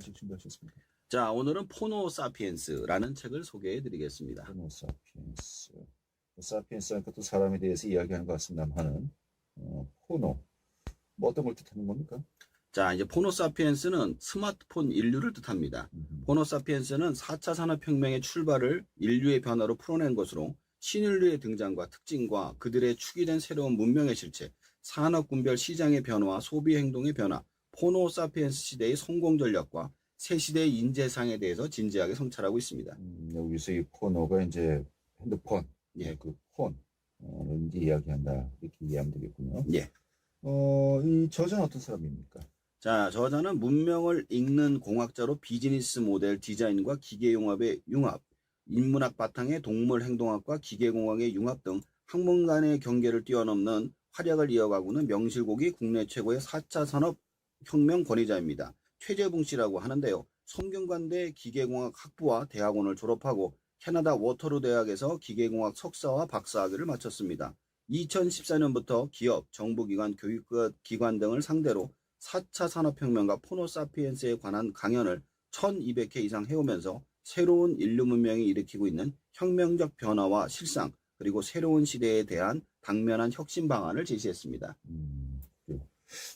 책 준비하셨습니까? 자, 오늘은 포노 사피엔스라는 책을 소개해 드리겠습니다. 호모 사피엔스. 사피엔스 하니까 또 사람에 대해서 이야기하는 것 같습니다만은, 호노. 뭐 어떤 걸 뜻하는 겁니까? 자, 이제 포노 사피엔스는 스마트폰 인류를 뜻합니다. 포노 사피엔스는 4차 산업혁명의 출발을 인류의 변화로 풀어낸 것으로 신인류의 등장과 특징과 그들의 축이된 새로운 문명의 실체, 산업군별 시장의 변화와 소비 행동의 변화, 포노 사피엔스 시대의 성공 전략과 새 시대의 인재상에 대해서 진지하게 성찰하고 있습니다. 여기서 이 포노가 이제 핸드폰, 예. 그 폰, 이제 이야기한다. 이렇게 이해하면 되겠군요. 예. 이 저자는 어떤 사람입니까? 자, 저자는 문명을 읽는 공학자로 비즈니스 모델 디자인과 기계융합의 융합, 인문학 바탕의 동물 행동학과 기계공학의 융합 등 학문 간의 경계를 뛰어넘는 활약을 이어가고는 명실공히 국내 최고의 4차 산업혁명 권위자입니다. 최재붕 씨라고 하는데요. 성균관대 기계공학 학부와 대학원을 졸업하고 캐나다 워터루 대학에서 기계공학 석사와 박사학위를 마쳤습니다. 2014년부터 기업, 정부기관, 교육기관 등을 상대로 4차 산업혁명과 포노사피엔스에 관한 강연을 1200회 이상 해오면서 새로운 인류 문명이 일으키고 있는 혁명적 변화와 실상, 그리고 새로운 시대에 대한 당면한 혁신 방안을 제시했습니다. 그래요.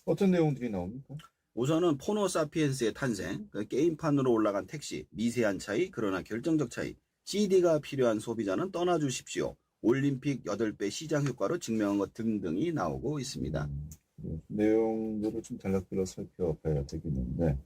어떤 내용들이 나옵니까? 우선은 포노사피엔스의 탄생, 게임판으로 올라간 택시, 미세한 차이, 그러나 결정적 차이, CD가 필요한 소비자는 떠나주십시오, 올림픽 8배 시장 효과로 증명한 것 등등이 나오고 있습니다. 그래요. 내용들을 좀 단락별로 살펴봐야 되겠는데,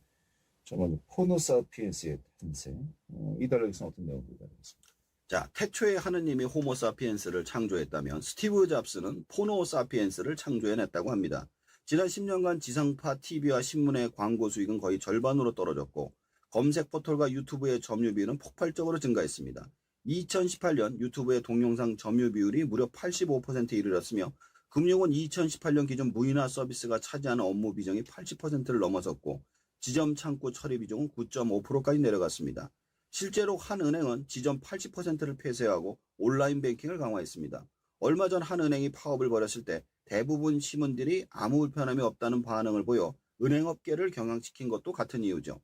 자, 먼저 포노사피엔스의 탄생. 이 단락에서는 어떤 내용들이 다루겠습니까? 자, 태초에 하느님이 호모사피엔스를 창조했다면 스티브 잡스는 포노사피엔스를 창조해냈다고 합니다. 지난 10년간 지상파 TV와 신문의 광고 수익은 거의 절반으로 떨어졌고 검색 포털과 유튜브의 점유비율은 폭발적으로 증가했습니다. 2018년 유튜브의 동영상 점유 비율이 무려 85%에 이르렀으며 금융은 2018년 기준 무인화 서비스가 차지하는 업무 비중이 80%를 넘어섰고 지점 창구 처리 비중은 9.5%까지 내려갔습니다. 실제로 한 은행은 지점 80%를 폐쇄하고 온라인 뱅킹을 강화했습니다. 얼마 전 한 은행이 파업을 벌였을 때 대부분 시민들이 아무 불편함이 없다는 반응을 보여 은행업계를 경향시킨 것도 같은 이유죠.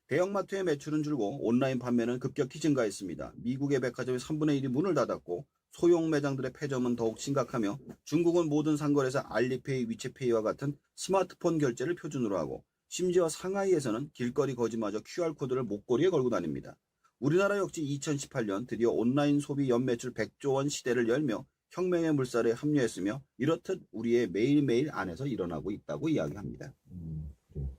대형마트의 매출은 줄고 온라인 판매는 급격히 증가했습니다. 미국의 백화점의 3분의 1이 문을 닫았고 소형 매장들의 폐점은 더욱 심각하며 중국은 모든 상거래에서 알리페이, 위챗페이와 같은 스마트폰 결제를 표준으로 하고 심지어 상하이에서는 길거리 거지마저 QR코드를 목걸이에 걸고 다닙니다. 우리나라 역시 2018년 드디어 온라인 소비 연매출 100조 원 시대를 열며 혁명의 물살에 합류했으며 이렇듯 우리의 매일매일 안에서 일어나고 있다고 이야기합니다. 그래요.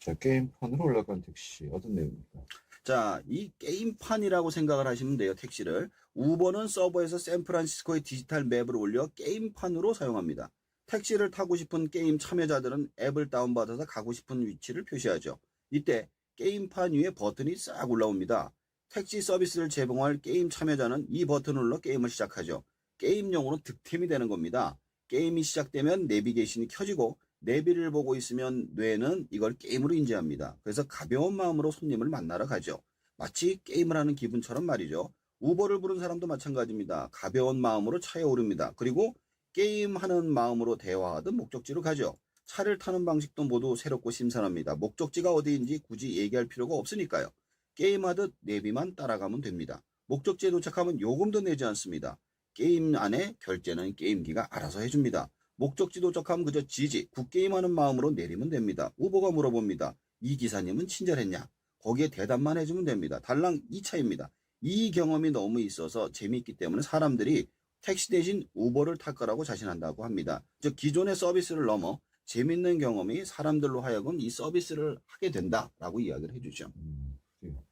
자, 게임판으로 올라간 택시. 어떤 내용입니까? 자, 이 게임판이라고 생각을 하시면 돼요, 택시를. 우버는 서버에서 샌프란시스코의 디지털 맵을 올려 게임판으로 사용합니다. 택시를 타고 싶은 게임 참여자들은 앱을 다운받아서 가고 싶은 위치를 표시하죠. 이때 게임판 위에 버튼이 싹 올라옵니다. 택시 서비스를 제공할 게임 참여자는 이 버튼을 눌러 게임을 시작하죠. 게임용으로 득템이 되는 겁니다. 게임이 시작되면 내비게이션이 켜지고 내비를 보고 있으면 뇌는 이걸 게임으로 인지합니다. 그래서 가벼운 마음으로 손님을 만나러 가죠. 마치 게임을 하는 기분처럼 말이죠. 우버를 부른 사람도 마찬가지입니다. 가벼운 마음으로 차에 오릅니다. 그리고 게임하는 마음으로 대화하듯 목적지로 가죠. 차를 타는 방식도 모두 새롭고 신선합니다. 목적지가 어디인지 굳이 얘기할 필요가 없으니까요. 게임하듯 내비만 따라가면 됩니다. 목적지에 도착하면 요금도 내지 않습니다. 게임 안에 결제는 게임기가 알아서 해줍니다. 목적지 도착하면 그저 지지, 굿게임하는 마음으로 내리면 됩니다. 우버가 물어봅니다. 이 기사님은 친절했냐? 거기에 대답만 해주면 됩니다. 달랑 2차입니다. 이 경험이 너무 있어서 재미있기 때문에 사람들이 택시 대신 우버를 탈 거라고 자신한다고 합니다. 즉 기존의 서비스를 넘어 재밌는 경험이 사람들로 하여금 이 서비스를 하게 된다라고 이야기를 해주죠. 그래요.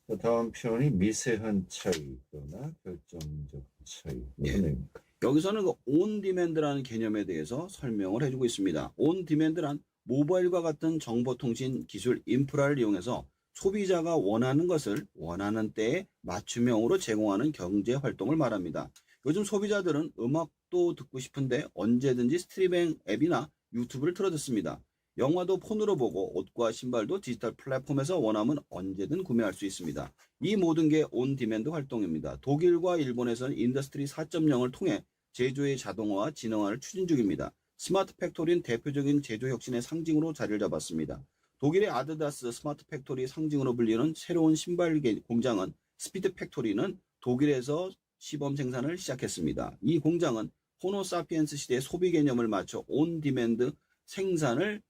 자, 다음 표현이 미세한 차이거나 결정적 차이. 어떤 예. 내용입니까? 여기서는 온 디맨드라는 개념에 대해서 설명을 해주고 있습니다. 온 디맨드란 모바일과 같은 정보통신 기술 인프라를 이용해서 소비자가 원하는 것을 원하는 때에 맞춤형으로 제공하는 경제 활동을 말합니다. 요즘 소비자들은 음악도 듣고 싶은데 언제든지 스트리밍 앱이나 유튜브를 틀어 듣습니다. 영화도 폰으로 보고 옷과 신발도 디지털 플랫폼에서 원하면 언제든 구매할 수 있습니다. 이 모든 게 온 디맨드 활동입니다. 독일과 일본에서는 인더스트리 4.0을 통해 제조의 자동화와 지능화를 추진 중입니다. 스마트 팩토리는 대표적인 제조 혁신의 상징으로 자리를 잡았습니다. 독일의 아드다스 스마트 팩토리 상징으로 불리는 새로운 신발 공장은 스피드 팩토리는 독일에서 시범 생산을 시작했습니다. 이 공장은 호모사피엔스 시대의 소비 개념을 맞춰 온 디맨드 생산을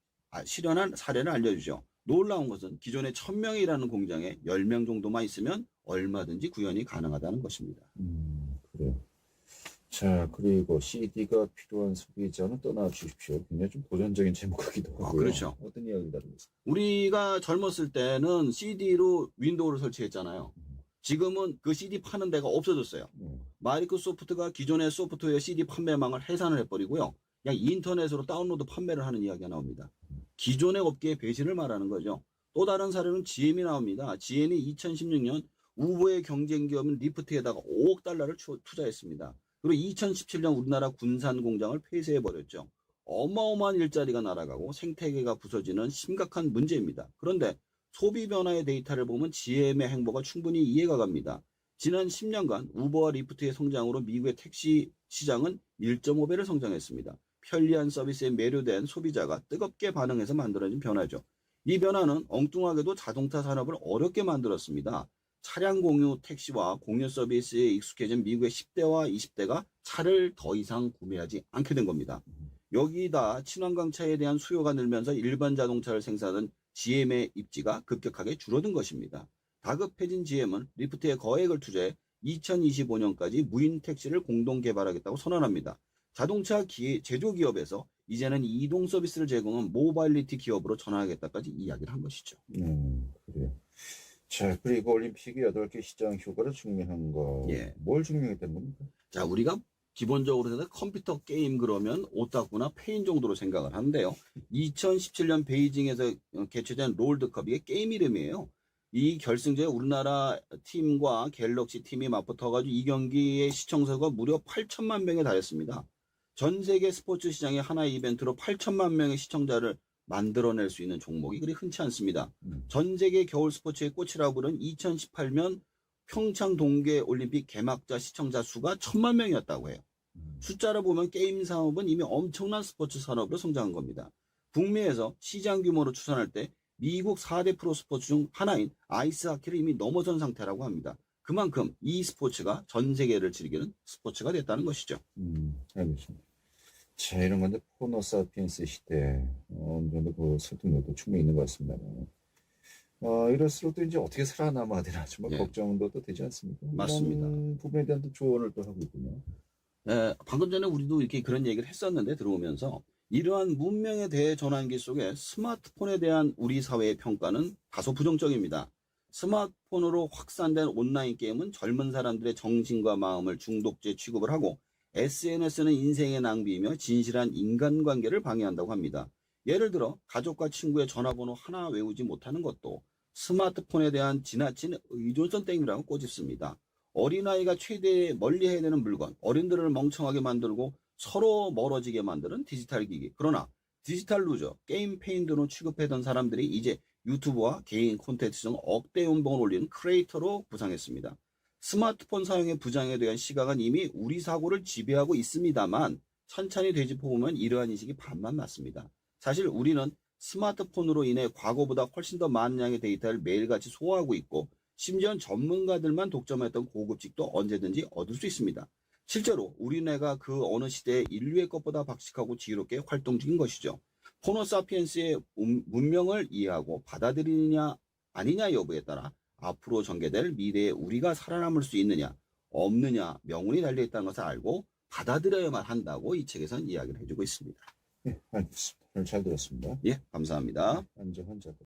실현한 사례를 알려주죠. 놀라운 것은 기존에 1000명이 일하는 공장에 10명 정도만 있으면 얼마든지 구현이 가능하다는 것입니다. 그래요. 자, 그리고 CD가 필요한 소비자는 떠나 주십시오. 굉장히 좀 도전적인 제목 같기도 하고요. 그렇죠. 어떤 이야기를 다루고 있어요? 우리가 젊었을 때는 CD로 윈도우를 설치했잖아요. 지금은 그 CD 파는 데가 없어졌어요. 마이크로소프트가 기존의 소프트웨어 CD 판매망을 해산을 해버리고요. 그냥 인터넷으로 다운로드 판매를 하는 이야기가 나옵니다. 기존의 업계의 배신을 말하는 거죠. 또 다른 사례는 GM이 나옵니다. GM이 2016년 우보의 경쟁 기업인 리프트에다가 5억 달러를 투자했습니다. 그리고 2017년 우리나라 군산 공장을 폐쇄해버렸죠. 어마어마한 일자리가 날아가고 생태계가 부서지는 심각한 문제입니다. 그런데 소비 변화의 데이터를 보면 GM의 행보가 충분히 이해가 갑니다. 지난 10년간 우버와 리프트의 성장으로 미국의 택시 시장은 1.5배를 성장했습니다. 편리한 서비스에 매료된 소비자가 뜨겁게 반응해서 만들어진 변화죠. 이 변화는 엉뚱하게도 자동차 산업을 어렵게 만들었습니다. 차량 공유 택시와 공유 서비스에 익숙해진 미국의 10대와 20대가 차를 더 이상 구매하지 않게 된 겁니다. 여기다 친환경 차에 대한 수요가 늘면서 일반 자동차를 생산하는 GM의 입지가 급격하게 줄어든 것입니다. 다급해진 GM은 리프트에 거액을 투자해 2025년까지 무인 택시를 공동 개발하겠다고 선언합니다. 자동차 제조기업에서 이제는 이동 서비스를 제공한 모바일리티 기업으로 전환하겠다까지 이야기를 한 것이죠. 그래요. 자, 그리고 올림픽이 8개 시장 휴가를 증명한 거. 예. 뭘 증명했다는 겁니까? 자, 우리가 기본적으로 컴퓨터 게임 그러면 오타쿠나 페인 정도로 생각을 하는데요. 2017년 베이징에서 개최된 롤드컵, 이게 게임 이름이에요. 이 결승전에 우리나라 팀과 갤럭시 팀이 맞붙어가지고 이 경기의 시청자가 무려 8천만 명에 달했습니다. 전 세계 스포츠 시장의 하나의 이벤트로 8천만 명의 시청자를 만들어낼 수 있는 종목이 그리 흔치 않습니다. 전 세계 겨울 스포츠의 꽃이라고 부른 2018년 평창 동계 올림픽 개막자 시청자 수가 1000만 명이었다고 해요. 숫자를 보면 게임 산업은 이미 엄청난 스포츠 산업으로 성장한 겁니다. 북미에서 시장 규모로 추산할 때 미국 4대 프로 스포츠 중 하나인 아이스하키를 이미 넘어선 상태라고 합니다. 그만큼 이 스포츠가 전 세계를 즐기는 스포츠가 됐다는 것이죠. 알겠습니다. 자, 이런 건데 호모사피엔스 시대 어느 정도 그 설득력도 충분히 있는 것 같습니다. 이럴수록 또 이제 어떻게 살아남아야 되나 정말 예. 걱정도 또 되지 않습니까? 맞습니다. 이런 부분에 대한 또 조언을 또 하고 있군요. 방금 전에 우리도 이렇게 그런 얘기를 했었는데 들어오면서 이러한 문명의 대전환기 속에 스마트폰에 대한 우리 사회의 평가는 다소 부정적입니다. 스마트폰으로 확산된 온라인 게임은 젊은 사람들의 정신과 마음을 중독제 취급을 하고 SNS는 인생의 낭비이며 진실한 인간관계를 방해한다고 합니다. 예를 들어 가족과 친구의 전화번호 하나 외우지 못하는 것도 스마트폰에 대한 지나친 의존성 때문이라고 꼬집습니다. 어린아이가 최대 멀리해야 되는 물건, 어린들을 멍청하게 만들고 서로 멀어지게 만드는 디지털 기기. 그러나 디지털 루저, 게임 페인으로 취급하던 사람들이 이제 유튜브와 개인 콘텐츠 중 억대 연봉을 올리는 크리에이터로 부상했습니다. 스마트폰 사용의 부장에 대한 시각은 이미 우리 사고를 지배하고 있습니다만 천천히 되짚어보면 이러한 인식이 반만 맞습니다. 사실 우리는 스마트폰으로 인해 과거보다 훨씬 더 많은 양의 데이터를 매일같이 소화하고 있고 심지어 전문가들만 독점했던 고급직도 언제든지 얻을 수 있습니다. 실제로 우리네가 그 어느 시대에 인류의 것보다 박식하고 지혜롭게 활동 중인 것이죠. 호모사피엔스의 문명을 이해하고 받아들이느냐 아니냐 여부에 따라 앞으로 전개될 미래에 우리가 살아남을 수 있느냐 없느냐 명운이 달려있다는 것을 알고 받아들여야만 한다고 이 책에서는 이야기를 해주고 있습니다. 네, 알겠습니다. 오늘 잘 들었습니다. 예, 감사합니다. 안정환 작가.